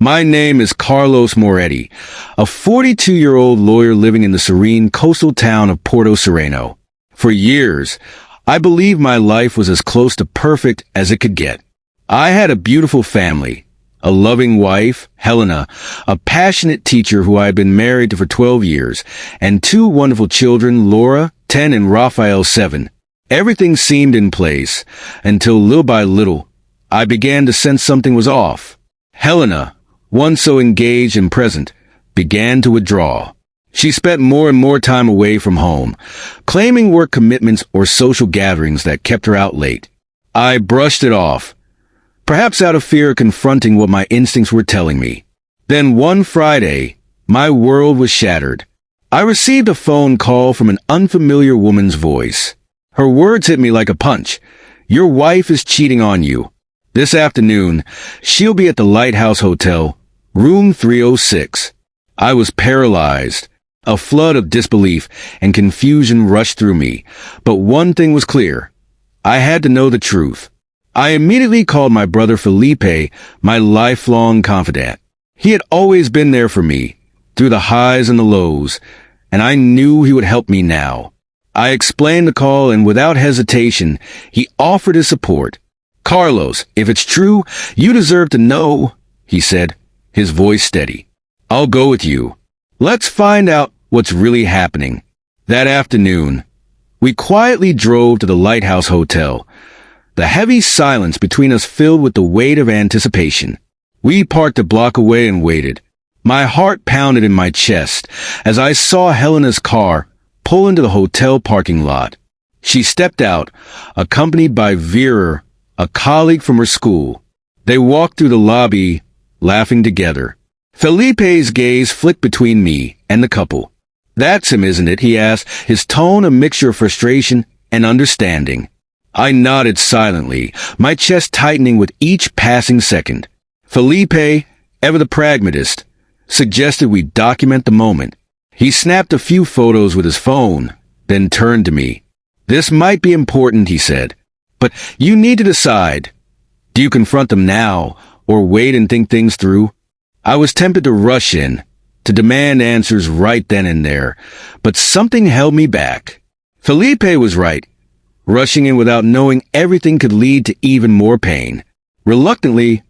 My name is Carlos Moretti, a 42-year-old lawyer living in the serene coastal town of Puerto Sereno. For years, I believed my life was as close to perfect as it could get. I had a beautiful family, a loving wife, Helena, a passionate teacher who I had been married to for 12 years, and two wonderful children, Laura, 10, and Raphael, 7. Everything seemed in place, until little by little, I began to sense something was off. Helena, once so engaged and present, began to withdraw. She spent more and more time away from home, claiming work commitments or social gatherings that kept her out late. I brushed it off, perhaps out of fear of confronting what my instincts were telling me. Then one Friday, my world was shattered. I received a phone call from an unfamiliar woman's voice. Her words hit me like a punch. "Your wife is cheating on you. This afternoon, she'll be at the Lighthouse Hotel, room 306. I was paralyzed. A flood of disbelief and confusion rushed through me, but one thing was clear. I had to know the truth. I immediately called my brother Felipe, my lifelong confidant. He had always been there for me, through the highs and the lows, and I knew he would help me now. I explained the call, and without hesitation, he offered his support. "Carlos, if it's true, you deserve to know," he said, his voice steady. "I'll go with you. Let's find out what's really happening." That afternoon, we quietly drove to the Lighthouse Hotel, the heavy silence between us filled with the weight of anticipation. We parked a block away and waited. My heart pounded in my chest as I saw Helena's car pull into the hotel parking lot. She stepped out, accompanied by Vera, a colleague from her school. They walked through the lobby, laughing together. Felipe's gaze flicked between me and the couple. "That's him, isn't it?" he asked, his tone a mixture of frustration and understanding. I nodded silently, my chest tightening with each passing second. Felipe, ever the pragmatist, suggested we document the moment. He snapped a few photos with his phone, then turned to me. "This might be important," he said, "but you need to decide. Do you confront them now, or wait and think things through?" I was tempted to rush in, to demand answers right then and there, but something held me back. Felipe was right. Rushing in without knowing everything could lead to even more pain. Reluctantly,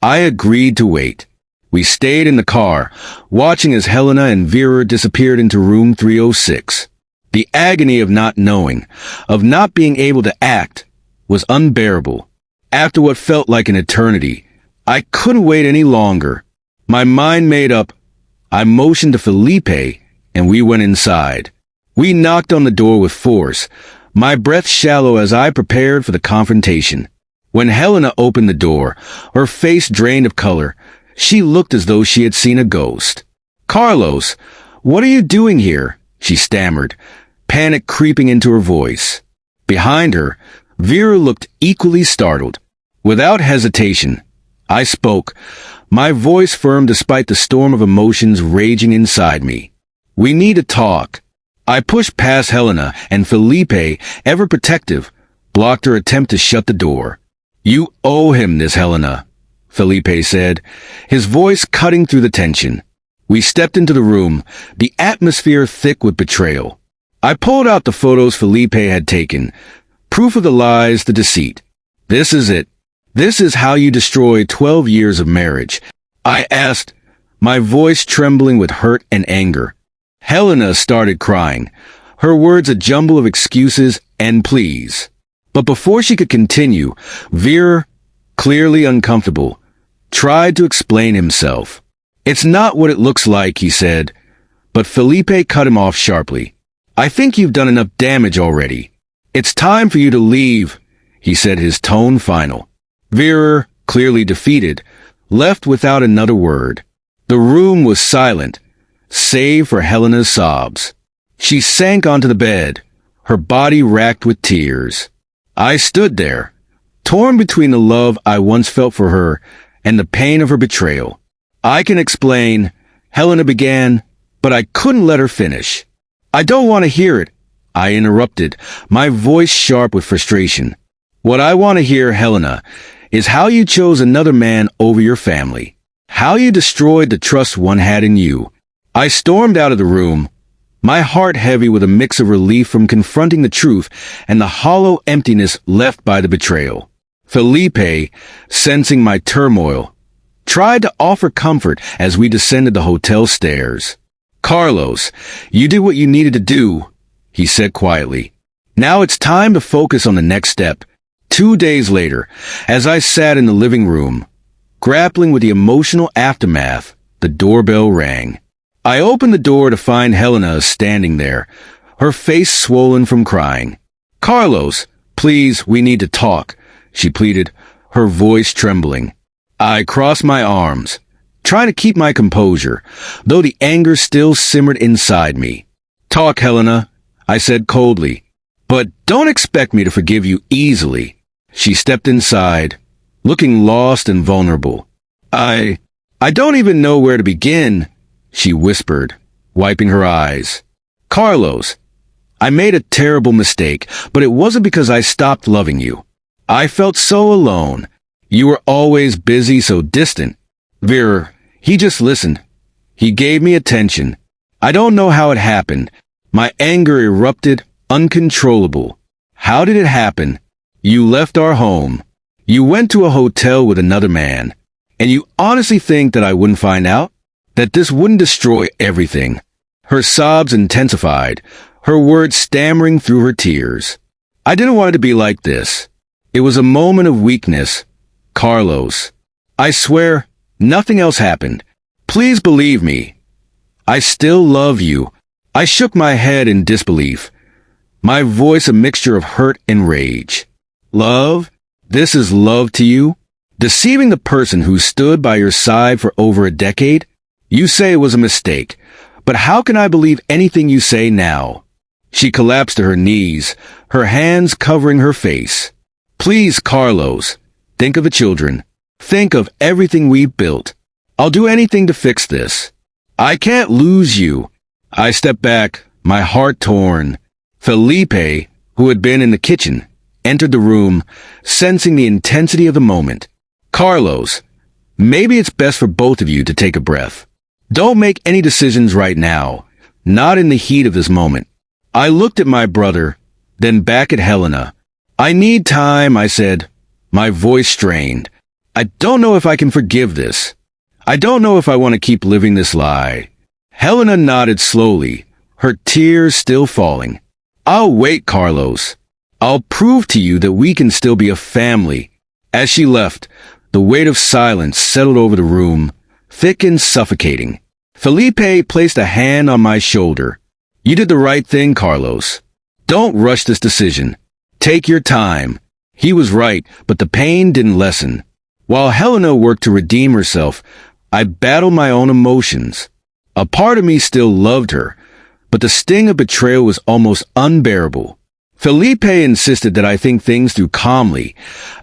I agreed to wait. We stayed in the car, watching as Helena and Vera disappeared into room 306. The agony of not knowing, of not being able to act, was unbearable. After what felt like an eternity, I couldn't wait any longer. My mind made up, I motioned to Felipe, and we went inside. We knocked on the door with force, my breath shallow as I prepared for the confrontation. When Helena opened the door, her face drained of color, she looked as though she had seen a ghost. "Carlos, what are you doing here?" she stammered, panic creeping into her voice. Behind her, Vera looked equally startled. Without hesitation, I spoke, my voice firm despite the storm of emotions raging inside me. "We need to talk." I pushed past Helena, and Felipe, ever protective, blocked her attempt to shut the door. "You owe him this, Helena," Felipe said, his voice cutting through the tension. We stepped into the room, the atmosphere thick with betrayal. I pulled out the photos Felipe had taken, proof of the lies, the deceit. "This is it. This is how you destroy 12 years of marriage," I asked, my voice trembling with hurt and anger. Helena started crying, her words a jumble of excuses and pleas. But before she could continue, Vera, clearly uncomfortable, tried to explain himself. "It's not what it looks like," he said, but Felipe cut him off sharply. "I think you've done enough damage already. It's time for you to leave," he said, his tone final. Vera, clearly defeated, left without another word. The room was silent, save for Helena's sobs. She sank onto the bed, her body racked with tears. I stood there, torn between the love I once felt for her and the pain of her betrayal. "I can explain," Helena began, but I couldn't let her finish. "I don't want to hear it," I interrupted, my voice sharp with frustration. "What I want to hear, Helena, is how you chose another man over your family. How you destroyed the trust one had in you. I stormed out of the room, my heart heavy with a mix of relief from confronting the truth and the hollow emptiness left by the betrayal. Felipe, sensing my turmoil, tried to offer comfort as we descended the hotel stairs. "Carlos, you did what you needed to do," he said quietly. "Now it's time to focus on the next step." 2 days later, as I sat in the living room, grappling with the emotional aftermath, the doorbell rang. I opened the door to find Helena standing there, her face swollen from crying. "Carlos, please, we need to talk," she pleaded, her voice trembling. I crossed my arms, trying to keep my composure, though the anger still simmered inside me. "Talk, Helena," I said coldly, "but don't expect me to forgive you easily." She stepped inside, looking lost and vulnerable. I don't even know where to begin," she whispered, wiping her eyes. "Carlos, I made a terrible mistake, but it wasn't because I stopped loving you. I felt so alone. You were always busy, so distant. Vir, he just listened. He gave me attention. I don't know how it happened. My anger erupted, uncontrollable. How did it happen? You left our home. You went to a hotel with another man. And you honestly think that I wouldn't find out? That this wouldn't destroy everything?" Her sobs intensified, her words stammering through her tears. "I didn't want it to be like this. It was a moment of weakness. Carlos, I swear, nothing else happened. Please believe me. I still love you." I shook my head in disbelief, my voice a mixture of hurt and rage. "Love? This is love to you? Deceiving the person who stood by your side for over a decade? You say it was a mistake, but how can I believe anything you say now?" She collapsed to her knees, her hands covering her face. "Please, Carlos, think of the children. Think of everything we've built. I'll do anything to fix this. I can't lose you." I stepped back, my heart torn. Felipe, who had been in the kitchen, entered the room, sensing the intensity of the moment. "Carlos, maybe it's best for both of you to take a breath. Don't make any decisions right now, not in the heat of this moment." I looked at my brother, then back at Helena. "I need time," I said, my voice strained. "I don't know if I can forgive this. I don't know if I want to keep living this lie." Helena nodded slowly, her tears still falling. "I'll wait, Carlos. I'll prove to you that we can still be a family." As she left, the weight of silence settled over the room, thick and suffocating. Felipe placed a hand on my shoulder. "You did the right thing, Carlos. Don't rush this decision. Take your time." He was right, but the pain didn't lessen. While Helena worked to redeem herself, I battled my own emotions. A part of me still loved her, but the sting of betrayal was almost unbearable. Felipe insisted that I think things through calmly,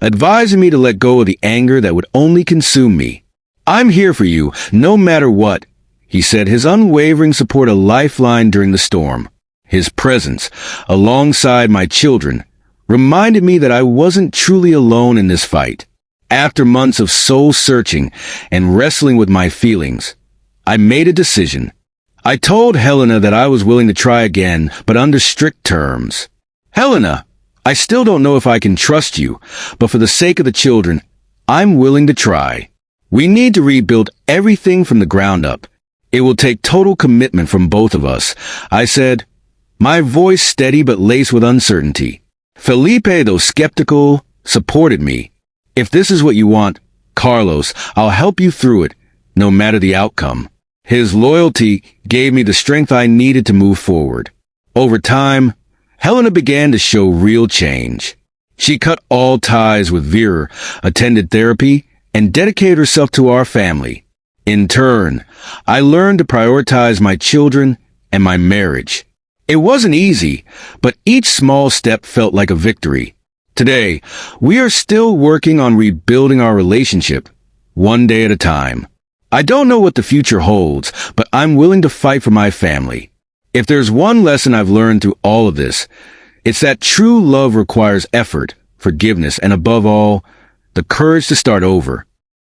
advising me to let go of the anger that would only consume me. "I'm here for you, no matter what," he said, his unwavering support a lifeline during the storm. His presence, alongside my children, reminded me that I wasn't truly alone in this fight. After months of soul-searching and wrestling with my feelings, I made a decision. I told Helena that I was willing to try again, but under strict terms. "Helena, I still don't know if I can trust you, but for the sake of the children, I'm willing to try. We need to rebuild everything from the ground up. It will take total commitment from both of us," I said, my voice steady but laced with uncertainty. Felipe, though skeptical, supported me. "If this is what you want, Carlos, I'll help you through it, no matter the outcome." His loyalty gave me the strength I needed to move forward. Over time, Helena began to show real change. She cut all ties with Vera, attended therapy, and dedicated herself to our family. In turn, I learned to prioritize my children and my marriage. It wasn't easy, but each small step felt like a victory. Today, we are still working on rebuilding our relationship, one day at a time. I don't know what the future holds, but I'm willing to fight for my family. If there's one lesson I've learned through all of this, it's that true love requires effort, forgiveness, and above all, the courage to start over.